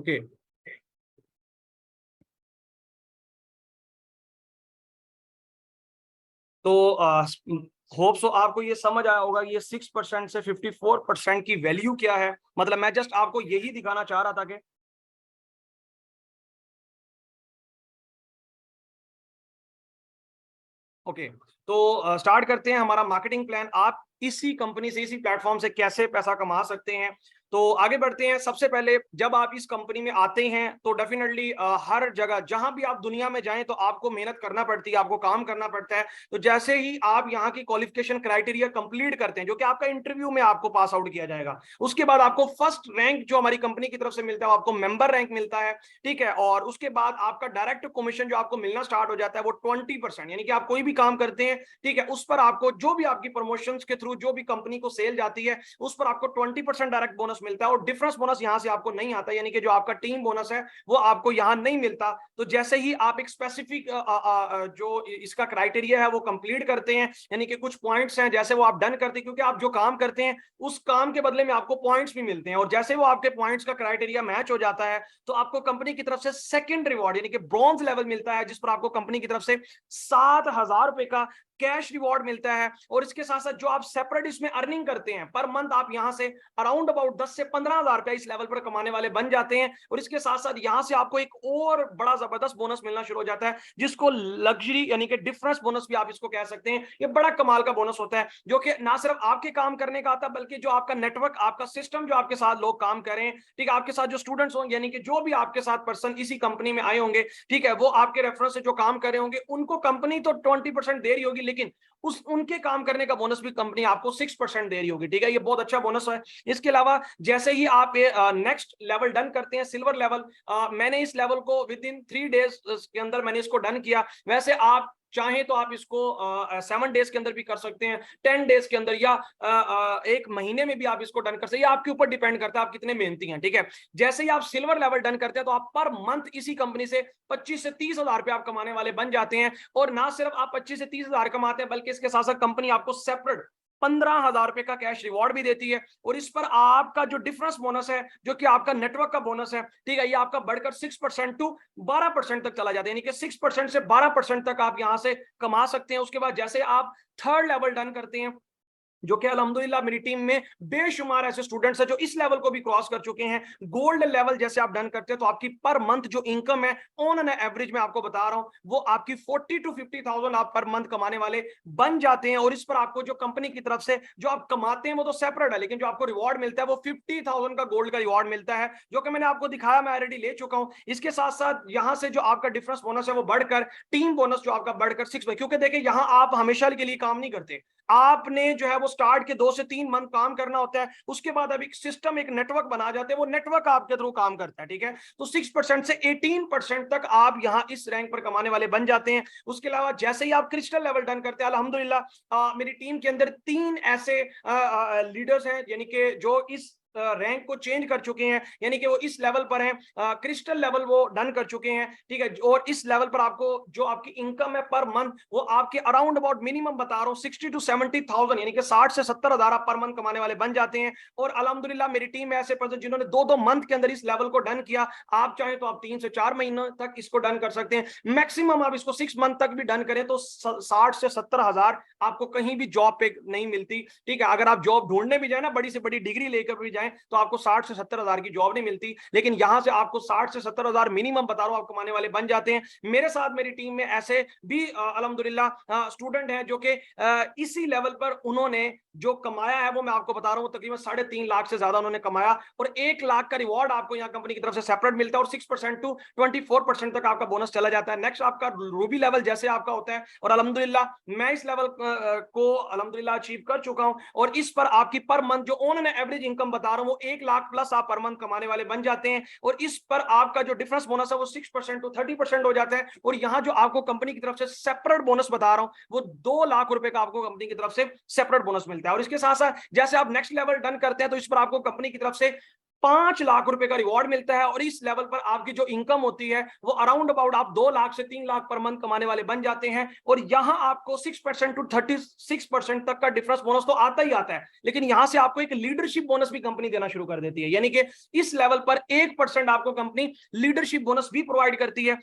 A: ओके, तो होप सो आपको ये समझ आया होगा ये 6% से 54% की वैल्यू क्या है। मतलब मैं जस्ट आपको यही दिखाना चाह रहा था कि ओके, तो स्टार्ट करते हैं हमारा मार्केटिंग प्लान। आप इसी कंपनी से, इसी प्लेटफॉर्म से कैसे पैसा कमा सकते हैं, तो आगे बढ़ते हैं। सबसे पहले जब आप इस कंपनी में आते हैं तो डेफिनेटली हर जगह जहां भी आप दुनिया में जाएं तो आपको मेहनत करना पड़ती है, आपको काम करना पड़ता है। तो जैसे ही आप यहाँ की क्वालिफिकेशन क्राइटेरिया कंप्लीट करते हैं, जो कि आपका इंटरव्यू में आपको पास आउट किया जाएगा, उसके बाद आपको फर्स्ट रैंक जो हमारी कंपनी की तरफ से मिलता है, आपको मेंबर रैंक मिलता है, ठीक है। और उसके बाद आपका डायरेक्ट कमीशन जो आपको मिलना स्टार्ट हो जाता है वो 20%, यानी कि आप कोई भी काम करते हैं, ठीक है, उस पर आपको जो भी आपकी प्रमोशन के थ्रू जो भी कंपनी को सेल जाती है उस पर आपको 20% डायरेक्ट बोनस मिलता है। और डिफरेंस बोनस यहां से आपको नहीं आता, यानी कि जो आपका टीम बोनस है वो आपको यहां नहीं मिलता। तो जैसे ही आप एक स्पेसिफिक जो इसका क्राइटेरिया है वो कंप्लीट करते हैं, यानी कि कुछ पॉइंट्स हैं जैसे वो आप डन करते हैं, क्योंकि आप जो काम करते हैं उस काम के बदले में आपको पॉइंट्स भी मिलते हैं, और जैसे वो आपके पॉइंट्स का क्राइटेरिया मैच हो जाता है तो आपको कंपनी की तरफ से सेकंड रिवॉर्ड यानी कि ब्रॉन्ज लेवल मिलता है, जिस पर आपको कंपनी की तरफ से 7,000 रुपए का कैश रिवॉर्ड मिलता है। और इसके साथ साथ जो आप सेपरेट इसमें अर्निंग करते हैं पर मंथ, आप यहां से अराउंड अबाउट 10 से 15,000 रुपया इस लेवल पर कमाने वाले बन जाते हैं। और इसके साथ साथ यहां से आपको एक और बड़ा जबरदस्त बोनस मिलना शुरू हो जाता है, जिसको लग्जरी यानी कि डिफरेंस बोनस भी आप इसको कह सकते हैं। ये बड़ा कमाल का बोनस होता है, जो कि ना सिर्फ आपके काम करने का आता है बल्कि जो आपका नेटवर्क, आपका सिस्टम, जो आपके साथ लोग काम करें, ठीक है, आपके साथ जो स्टूडेंट्स होंगे, यानी कि जो भी आपके साथ पर्सन इसी कंपनी में आए होंगे, ठीक है, वो आपके रेफरेंस से जो काम कर रहे होंगे, उनको कंपनी तो 20% दे रही होगी, लेकिन उस उनके काम करने का बोनस भी कंपनी आपको 6% दे रही होगी, ठीक है। ये बहुत अच्छा बोनस है। इसके अलावा जैसे ही आप नेक्स्ट लेवल डन करते हैं, सिल्वर लेवल, मैंने इस लेवल को विद इन 3 डेज के अंदर मैंने इसको डन किया। वैसे आप चाहें तो आप इसको 7 डेज के अंदर भी कर सकते हैं, 10 डेज के अंदर, या एक महीने में भी आप इसको डन कर सकते हैं। ये आपके ऊपर डिपेंड करता है आप कितने मेहनती हैं, ठीक है। जैसे ही आप सिल्वर लेवल डन करते हैं तो आप पर मंथ इसी कंपनी से 25 से 30,000 रुपए आप कमाने वाले बन जाते हैं। और ना सिर्फ आप 25 से 30,000 कमाते हैं, बल्कि इसके साथ साथ कंपनी आपको सेपरेट 15,000 रुपए का कैश रिवॉर्ड भी देती है। और इस पर आपका जो डिफरेंस बोनस है, जो कि आपका नेटवर्क का बोनस है, ठीक है, ये आपका बढ़कर 6% टू 12% तक चला जाता है, यानी कि 6% से 12% तक आप यहां से कमा सकते हैं। उसके बाद जैसे आप थर्ड लेवल डन करते हैं, जो कि अल्हम्दुलिल्लाह मेरी टीम में बेशुमार ऐसे स्टूडेंट्स हैं जो इस लेवल को भी क्रॉस कर चुके हैं। गोल्ड लेवल जैसे आप डन करते हैं तो आपकी पर मंथ जो इनकम है ऑन एन एवरेज में आपको बता रहा हूं, वो आपकी 40 टू 50,000 आप पर मंथ कमाने वाले बन जाते हैं। और इस पर आपको जो कंपनी की तरफ से जो आप कमाते हैं वो तो सेपरेट है, लेकिन जो आपको रिवॉर्ड मिलता है वो 50,000 का गोल्ड का रिवॉर्ड मिलता है, जो कि मैंने आपको दिखाया, मैं ऑलरेडी ले चुका हूं। इसके साथ साथ यहां से जो आपका डिफरेंस बोनस है वो बढ़कर टीम बोनस जो आपका बढ़कर 6, क्योंकि देखिए यहां आप हमेशा के लिए काम नहीं करते, आपने जो है वो स्टार्ट के 2 से 3 मंथ काम करना होता है। उसके बाद अब एक सिस्टम, एक नेटवर्क बना जाते हैं, वो नेटवर्क आपके थ्रू काम करता है, ठीक है। तो 6% से 18% तक आप यहाँ इस रैंक पर कमाने वाले बन जाते हैं। उसके अलावा जैसे ही आप क्रिस्टल लेवल डन करते हैं, अल्हम्दुलिल्लाह मेरी टीम के अंदर 3 ऐसे लीडर्स हैं, यानी कि जो इस रैंक को चेंज कर चुके हैं, यानी कि वो इस लेवल पर हैं, क्रिस्टल लेवल वो डन कर चुके हैं, ठीक है। और इस लेवल पर आपको जो आपकी इनकम है पर मंथ, वो आपके अराउंड अबाउट मिनिमम बता रहा हूँ 60 टू 70,000, यानी कि 60 से 70,000 आप पर मंथ कमाने वाले बन जाते हैं। और अल्हम्दुलिल्लाह मेरी टीम में ऐसे पर्सन जिन्होंने 2-2 मंथ के अंदर इस लेवल को डन किया। आप चाहें तो आप 3 से 4 महीनों तक इसको डन कर सकते हैं, मैक्सिमम आप इसको 6 मंथ तक भी डन करें तो 60 से 70,000 आपको कहीं भी जॉब पे नहीं मिलती, ठीक है। अगर आप जॉब ढूंढने भी जाए ना, बड़ी से बड़ी डिग्री लेकर भी जाए, तो आपको 60 से 70,000 की जॉब नहीं मिलती, लेकिन यहां से आपको 60 से 70,000 मिनिमम बता रहा हूं आप कमाने वाले बन जाते हैं। मेरे साथ मेरी टीम में ऐसे भी अल्हम्दुलिल्लाह स्टूडेंट हैं जो कि इसी लेवल पर उन्होंने जो कमाया है वो मैं आपको बता रहा हूं, तकरीबन 3.5 लाख से ज्यादा उन्होंने कमाया। और 1 लाख का रिवॉर्ड आपको यहाँ कंपनी की तरफ से सेपरेट मिलता है, और 6% टू 24% तक आपका बोनस चला जाता है। नेक्स्ट आपका रूबी लेवल जैसे आपका होता है, और अल्हम्दुलिल्लाह मैं इस लेवल को अल्हम्दुलिल्लाह अचीव कर चुका हूं। और इस पर आपकी पर मंथ जो ऑन एन एवरेज इनकम बता रहा हूं वो 1 लाख प्लस आप पर मंथ कमाने वाले बन जाते हैं। और इस पर आपका जो डिफरेंस बोनस है वो 6% टू 30% हो जाता है। और यहाँ जो आपको कंपनी की तरफ से सेपरेट बोनस बता रहा हूं वो 2 लाख रुपए का आपको कंपनी की तरफ से सेपरेट बोनस मिलता है। और इसके साथ साथ जैसे आप नेक्स्ट लेवल डन करते हैं तो इस पर आपको कंपनी की तरफ से 5 लाख रुपए का रिवॉर्ड मिलता है। और इस लेवल पर आपकी जो इनकम होती है वो अराउंड अबाउट आप 2 लाख से 3 लाख पर मंथ कमाने वाले बन जाते हैं। और यहां आपको 6% टू 36% तक का डिफरेंस बोनस तो आता ही आता है, लेकिन यहां से आपको एक लीडरशिप बोनस भी कंपनी देना शुरू कर देती है, यानी कि इस लेवल पर 1% आपको कंपनी लीडरशिप बोनस भी प्रोवाइड करती है।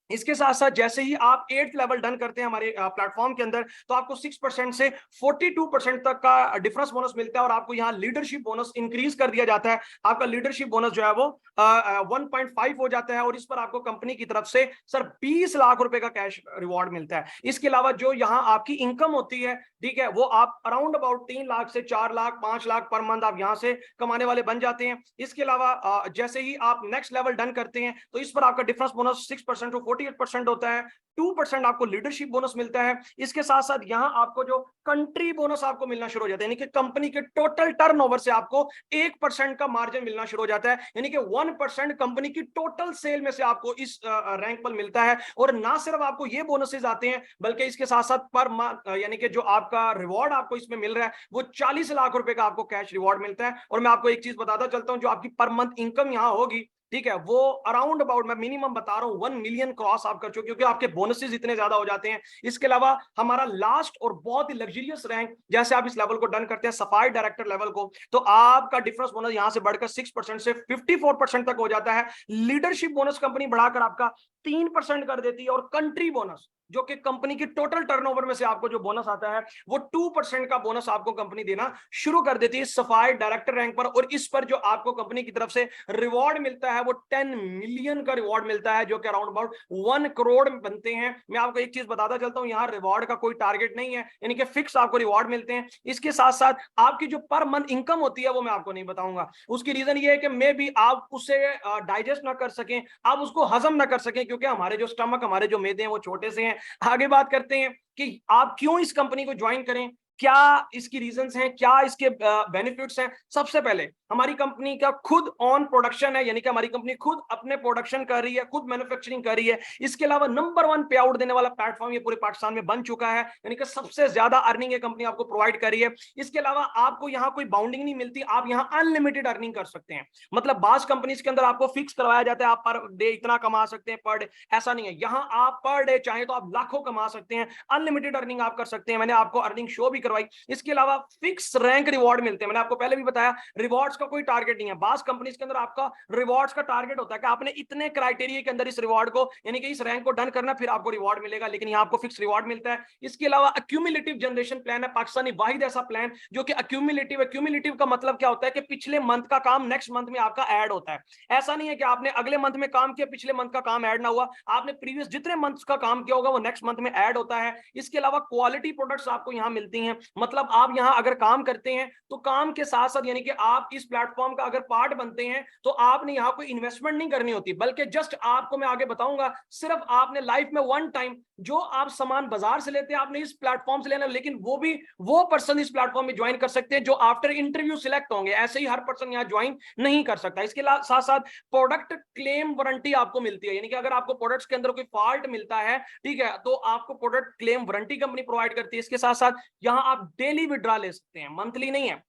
A: इसके साथ साथ जैसे ही आप 8th लेवल डन करते हैं हमारे प्लेटफॉर्म के अंदर, तो आपको 6% से 42% तक का डिफरेंस बोनस मिलता है। और आपको यहाँ लीडरशिप बोनस इंक्रीज कर दिया जाता है। आपका लीडरशिप बोनस जो है वो 1.5 हो जाता है, और इस पर आपको कंपनी की तरफ से सर 20 लाख रुपए का कैश रिवॉर्ड मिलता है। इसके अलावा जो यहाँ आपकी इनकम होती है, ठीक है, वो आप अराउंड अबाउट 3 लाख से 4 लाख 5 लाख पर मंथ आप यहाँ से कमाने वाले बन जाते हैं। इसके अलावा जैसे ही आप नेक्स्ट लेवल डन करते हैं, तो इस पर आपका डिफरेंस बोनस 6% टू 48% होता है। 2% आपको लीडरशिप बोनस मिलता है। इसके साथ साथ यहां आपको जो कंट्री बोनस आपको मिलना शुरू हो जाता है, यानी कि कंपनी के टोटल टर्नओवर से आपको 1% का मार्जिन मिलना शुरू हो जाता है, यानी कि 1% कंपनी की टोटल सेल में से आपको इस रैंक पर मिलता है। और ना सिर्फ आपको ये बोनसेस आते हैं, बल्कि इसके साथ साथ पर यानी कि जो आपका रिवॉर्ड आपको इसमें मिल रहा है वो 40 लाख रुपए का आपको कैश रिवॉर्ड मिलता है। और मैं आपको एक चीज बताता चलता हूं, जो आपकी पर मंथ इनकम यहां होगी, ठीक है, वो अराउंड अबाउट मैं मिनिमम बता रहा हूं 1 मिलियन क्रॉस आप कर चुके, क्योंकि आपके बोनसेस इतने ज्यादा हो जाते हैं। इसके अलावा हमारा लास्ट और बहुत ही लग्जरियस रैंक, जैसे आप इस लेवल को डन करते हैं सफाई डायरेक्टर लेवल को, तो आपका डिफरेंस बोनस यहां से बढ़कर 6% से 54% तक हो जाता है। लीडरशिप बोनस कंपनी बढ़ाकर आपका 3% कर देती है। और कंट्री बोनस, जो कि कंपनी की टोटल टर्नओवर में से आपको जो बोनस आता है, वो 2% का बोनस आपको कंपनी देना शुरू कर देती है सफाई डायरेक्टर रैंक पर। और इस पर जो आपको कंपनी की तरफ से रिवॉर्ड मिलता है वो 10 मिलियन का रिवॉर्ड मिलता है, जो कि अराउंड अबाउट 1 करोड़ बनते हैं। मैं आपको एक चीज बताता चलता हूं, यहाँ रिवॉर्ड का कोई टारगेट नहीं है, यानी कि फिक्स आपको रिवॉर्ड मिलते हैं। इसके साथ साथ आपकी जो पर मंथ इनकम होती है वो मैं आपको नहीं बताऊंगा। उसकी रीजन ये है कि मे बी आप उसे डाइजेस्ट ना कर सकें, आप उसको हजम ना कर सकें, क्योंकि हमारे जो स्टमक, हमारे जो मेदे हैं वो छोटे से हैं। आगे बात करते हैं कि आप क्यों इस कंपनी को ज्वाइन करें, क्या इसकी रीजंस हैं, क्या इसके बेनिफिट्स हैं। सबसे पहले हमारी कंपनी का खुद ऑन प्रोडक्शन है, यानी कि हमारी कंपनी खुद अपने प्रोडक्शन कर रही है, खुद मैन्युफैक्चरिंग कर रही है। इसके अलावा नंबर 1 पे आउट देने वाला प्लेटफॉर्म ये पूरे पाकिस्तान में बन चुका है, यानी कि सबसे ज्यादा अर्निंग ये कंपनी आपको प्रोवाइड कर रही है। इसके अलावा आपको यहाँ कोई बाउंडिंग नहीं मिलती, आप यहाँ अनलिमिटेड अर्निंग कर सकते हैं। मतलब बास कंपनीज के अंदर आपको फिक्स करवाया जाता है, आप पर डे इतना कमा सकते हैं पर डे, ऐसा नहीं है। यहाँ आप पर डे चाहे तो आप लाखों कमा सकते हैं, अनलिमिटेड अर्निंग आप कर सकते हैं। मैंने आपको अर्निंग शो भी करवाई। इसके अलावा फिक्स रैंक रिवॉर्ड मिलते हैं, मैंने आपको पहले भी बताया, रिवॉर्ड्स का कोई टारगेट नहीं है। बास कंपनीज के अंदर आपका रिवॉर्ड्स का टारगेट होता है कि आपने इतने क्राइटेरिया के अंदर इस रिवॉर्ड को, यानी कि इस रैंक को डन करना, फिर आपको रिवॉर्ड मिलेगा, लेकिन यहाँ आपको फिक्स रिवॉर्ड मिलता है। इसके अलावा अक्यूमुलेटिव जनरेशन प्लान है, पाकिस्तानी वाहिद ऐसा प्लान जो कि अक्यूमुलेटिव का मतलब क्या होता है कि पिछले मंथ का काम नेक्स्ट मंथ में आपका ऐड होता है। ऐसा नहीं है कि आपने अगले मंथ में काम किया, पिछले मंथ का काम ऐड ना हुआ, आपने प्रीवियस जितने मंथ्स का काम किया होगा वो नेक्स्ट मंथ में ऐड होता है। इसके अलावा क्वालिटी प्रोडक्ट्स आपको यहाँ मिलती हैं, मतलब आप यहाँ अगर काम करते हैं तो काम के साथ साथ, यानी कि आप इस प्लेटफॉर्म का अगर पार्ट बनते हैं तो आपने यहाँ कोई इन्वेस्टमेंट नहीं करनी होती, बल्कि जस्ट आपको मैं आगे बताऊंगा, सिर्फ आपने लाइफ में 1 टाइम जो आप सामान बाजार से लेते हैं आपने इस प्लेटफॉर्म से लेना, लेकिन वो भी वो पर्सन इस प्लेटफॉर्म में ज्वाइन कर सकते हैं जो आफ्टर इंटरव्यू सिलेक्ट होंगे, ऐसे ही हर पर्सन यहाँ ज्वाइन नहीं कर सकता। इसके साथ साथ प्रोडक्ट क्लेम वारंटी आपको मिलती है, यानी कि अगर आपको प्रोडक्ट्स के अंदर कोई फॉल्ट मिलता है, ठीक है, तो आपको product claim warranty company provide करती है। इसके साथ साथ यहाँ आप डेली विड्रॉ ले सकते हैं, मंथली नहीं है,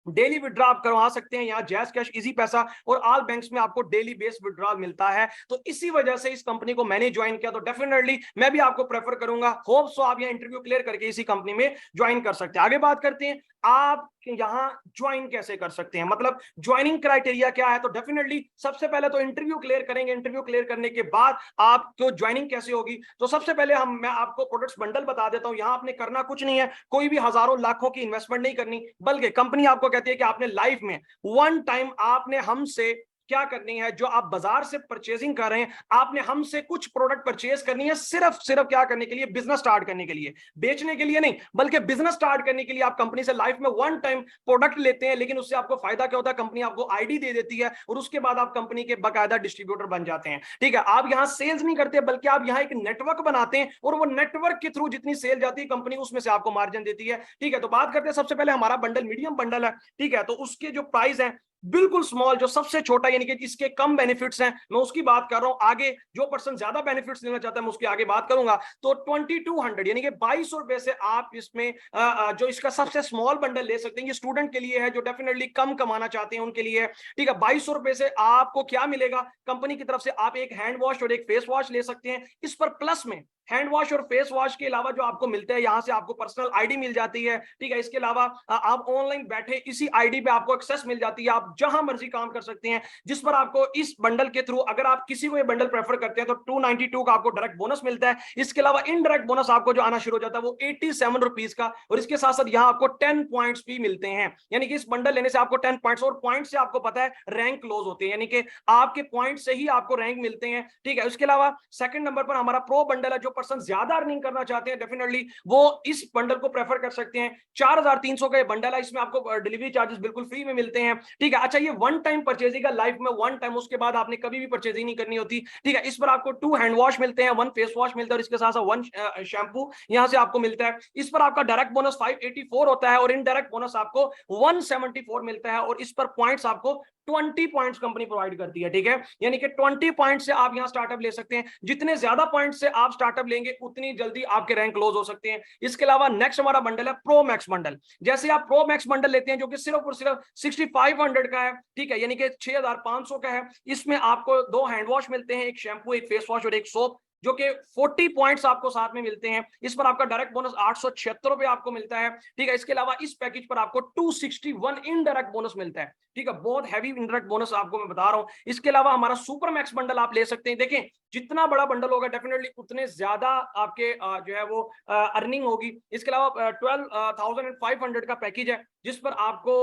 A: डेली विड्रॉ आप करवा सकते हैं। यहाँ जैस कैश, इजी पैसा और ऑल बैंक्स में आपको डेली बेस विड्रॉ मिलता है। तो इसी वजह से इस कंपनी को मैंने ज्वाइन किया, तो डेफिनेटली मैं भी आपको प्रेफर करूंगा, होप सो आप यहाँ इंटरव्यू क्लियर करके इसी कंपनी में ज्वाइन कर सकते हैं। आगे बात करते हैं आप यहाँ ज्वाइन कैसे कर सकते हैं, मतलब ज्वाइनिंग क्राइटेरिया क्या है। तो डेफिनेटली सबसे पहले तो इंटरव्यू क्लियर करेंगे, इंटरव्यू क्लियर करने के बाद आपको ज्वाइनिंग कैसे होगी। तो सबसे पहले मैं आपको प्रोडक्ट्स बंडल बता देता हूं। यहाँ आपने करना कुछ नहीं है, कोई भी हजारों लाखों की इन्वेस्टमेंट नहीं करनी, बल्कि कंपनी आपको कहती है कि आपने लाइफ में 1 टाइम आपने हमसे क्या करनी है, जो आप बाजार से परचेजिंग कर रहे हैं, आपने हमसे कुछ प्रोडक्ट परचेज करनी है, सिर्फ क्या करने के लिए, बिजनेस स्टार्ट करने के लिए, बेचने के लिए नहीं, बल्कि बिजनेस स्टार्ट करने के लिए आप कंपनी से लाइफ में 1 टाइम प्रोडक्ट लेते हैं। लेकिन उससे आपको फायदा क्या होता है, कंपनी आपको आईडी दे देती है और उसके बाद आप कंपनी के बाकायदा डिस्ट्रीब्यूटर बन जाते हैं। ठीक है, आप यहाँ सेल्स नहीं करते, बल्कि आप यहाँ एक नेटवर्क बनाते हैं और वो नेटवर्क के थ्रू जितनी सेल जाती है कंपनी उसमें से आपको मार्जिन देती है। ठीक है, तो बात करते हैं सबसे पहले हमारा बंडल मीडियम बंडल है, ठीक है, तो उसके जो प्राइस है बिल्कुल स्मॉल, जो सबसे छोटा यानी कि इसके कम बेनिफिट्स हैं, मैं उसकी बात कर रहा हूं। आगे जो पर्सन ज्यादा बेनिफिट्स लेना चाहता है मैं उसकी आगे बात करूंगा। तो 2200 यानी कि 2200 से आप इसमें जो इसका सबसे स्मॉल बंडल ले सकते हैं। ये स्टूडेंट के लिए है जो डेफिनेटली कम कमाना चाहते हैं उनके लिए, ठीक है। 2200 से आपको क्या मिलेगा कंपनी की तरफ से? आप एक हैंड वॉश और एक फेस वॉश ले सकते हैं। इस पर प्लस में हैंड वॉश और फेस वॉश के अलावा जो आपको मिलते हैं, यहां से आपको पर्सनल आईडी मिल जाती है, ठीक है। इसके अलावा आप ऑनलाइन बैठे इसी आईडी पे आपको एक्सेस मिल जाती है, आप जहां मर्जी काम कर सकते हैं। जिस पर आपको इस बंडल के थ्रू, अगर आप किसी को ये बंडल प्रेफर करते हैं तो 292 का आपको डायरेक्ट बोनस मिलता है। इसके अलावा इनडायरेक्ट बोनस आपको जो आना शुरू हो जाता है वो 87 रुपीज का, और इसके साथ साथ यहाँ आपको 10 पॉइंट्स भी मिलते हैं। यानी कि इस बंडल लेने से आपको 10 पॉइंट्स, और पॉइंट से आपको पता है रैंक क्लोज होते हैं, यानी कि आपके पॉइंट से ही आपको रैंक मिलते हैं, ठीक है। उसके अलावा सेकंड नंबर पर हमारा प्रो बंडल है। जो पर्सन ज्यादा अर्निंग करना चाहते हैं डेफिनेटली वो इस बंडल को प्रेफर कर सकते हैं। 4300 का ये बंडल है, इसमें आपको डिलीवरी चार्जेस बिल्कुल फ्री में मिलते हैं, ठीक है। अच्छा, ये वन टाइम परचेजिंग है, लाइफ में वन टाइम, उसके बाद आपने कभी भी परचेजिंग नहीं करनी होती, ठीक है। इस पर आपको 2 हैंड वॉश मिलते हैं, 1 फेस वॉश मिलता है, और इसके साथ साथ 1 शैम्पू यहां से आपको मिलता है। इस पर आपका डायरेक्ट बोनस 584 होता है, और इनडायरेक्ट बोनस आपको 174 मिलता है, और इस पर पॉइंट्स आपको 20 पॉइंट्स कंपनी प्रोवाइड करती है, ठीक है। यानी कि 20 पॉइंट से आप यहां स्टार्टअप ले सकते हैं। जितने ज्यादा पॉइंट से आप स्टार्टअप लेंगे उतनी जल्दी आपके रैंक क्लोज हो सकते हैं। इसके अलावा नेक्स्ट हमारा बंडल है प्रो मैक्स बंडल। जैसे आप प्रो मैक्स बंडल लेते हैं जो कि सिर्फ और सिर्फ 6500 का है, ठीक है, यानी कि 6500 का है। इसमें आपको 2 हैंड वॉश मिलते हैं, एक शैम्पू, एक फेस वॉश और एक सोप, जो कि 40 पॉइंट्स आपको साथ में मिलते हैं। इस पर आपका डायरेक्ट बोनस 876 रुपए आपको मिलता है, ठीक है। इसके अलावा इस पैकेज पर आपको 261 इनडायरेक्ट बोनस मिलता है, ठीक है। बहुत हैवी इनडायरेक्ट बोनस आपको मैं बता रहा हूं। इसके अलावा हमारा सुपर मैक्स बंडल आप ले सकते हैं। देखें, जितना बड़ा बंडल होगा डेफिनेटली उतने ज्यादा आपके जो है वो अर्निंग होगी। इसके अलावा 12,500 का पैकेज है, जिस पर आपको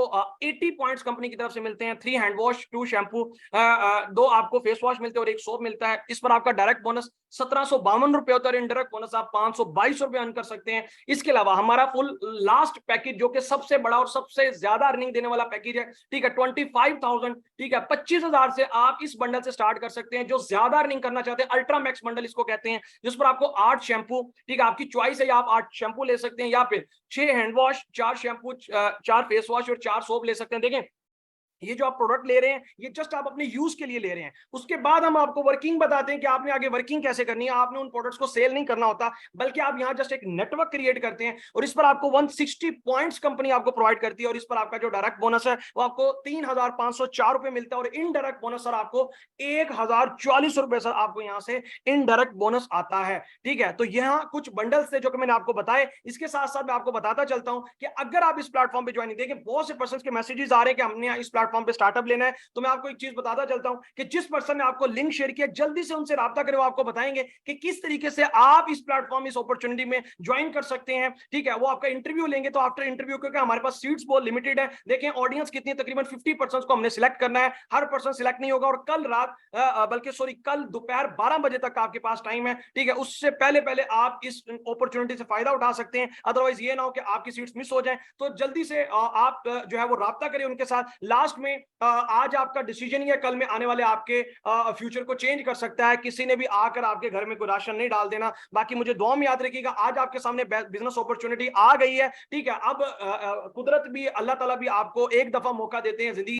A: 80 पॉइंट्स कंपनी की तरफ से मिलते हैं, 3 हैंड वॉश, 2 शैम्पू, 2 आपको फेस वॉश मिलते हैं और एक सोप मिलता है। इस पर आपका डायरेक्ट बोनस 1752 रुपए होता है, इनडायरेक्ट बोनस आप 522 रुपए अर्न कर सकते हैं। इसके अलावा हमारा फुल लास्ट पैकेज जो कि सबसे बड़ा और सबसे ज्यादा अर्निंग देने वाला पैकेज है, ठीक है, 25,000, ठीक है, 25,000 से आप इस बंडल से स्टार्ट कर सकते हैं। जो ज्यादा अर्निंग करना चाहते हैं, अल्ट्रा मैक्स बंडल इसको कहते हैं, जिस पर आपको 8 शैम्पू, ठीक है, आपकी चॉइस है, आप 8 शैम्पू ले सकते हैं, या फिर 6 hand wash, 4 shampoo, 4 face wash और 4 सोप ले सकते हैं। देखें, ये जो आप प्रोडक्ट ले रहे हैं ये जस्ट आप अपने यूज के लिए ले रहे हैं। उसके बाद हम आपको वर्किंग बताते हैं कि आपने आगे वर्किंग कैसे करनी है। आपने उन प्रोडक्ट्स को सेल नहीं करना होता, बल्कि आप यहां जस्ट एक नेटवर्क क्रिएट करते हैं, और इस पर आपको 160 पॉइंट्स कंपनी आपको प्रोवाइड करती है। और इस पर आपका जो डायरेक्ट बोनस है वो आपको 3,504 रुपए मिलता है, और इनडायरेक्ट बोनस सर आपको 1,044 रुपए सर आपको यहां से इनडायरेक्ट बोनस आता है, ठीक है। तो यहाँ कुछ बंडल्स थे जो कि मैंने आपको बताए। इसके साथ साथ मैं आपको बताता चलता हूं कि अगर आप इस प्लेटफॉर्म पे ज्वाइन, देखें बहुत से पर्सन के मैसेजेस आ रहे हैं कि हमने इस प्लेटफॉर्म पे स्टार्टअप लेना है। तो मैं आपको एक चीज बताता चलता हूं कि जिस पर्सन ने आपको लिंक शेयर किया, जल्दी से उनसे राब्ता करें, वो आपको बताएंगे कि किस तरीके से आप इस प्लेटफॉर्म, इस अपॉर्चुनिटी में ज्वाइन कर सकते हैं, ठीक है। वो आपका इंटरव्यू लेंगे, तो आफ्टर इंटरव्यू, क्योंकि हमारे पास सीट्स बहुत लिमिटेड है, देखें ऑडियंस कितनी, तकरीबन 50% को हमने सिलेक्ट करना है, हर पर्सन सिलेक्ट नहीं होगा। और कल रात बल्कि सॉरी कल दोपहर 12 बजे तक आपके पास टाइम है, ठीक है। उससे पहले पहले आप इस अपॉर्चुनिटी से फायदा उठा सकते हैं, अदरवाइज ये ना हो कि आपकी सीट्स मिस हो जाए। तो जल्दी से आप जो है वो राब्ता करें उनके साथ। लास्ट में आज आपका डिसीजन या कल में आने वाले आपके फ्यूचर को चेंज कर सकता है। किसी ने भी आकर आपके घर में कोई राशन नहीं डाल देना। बाकी मुझे दुआ में याद रखिएगा, आज आपके सामने बिजनेस अपॉर्चुनिटी आ गई है, ठीक है। अब कुदरत भी, अल्लाह ताला भी आपको एक दफा मौका देते हैं जिंदगी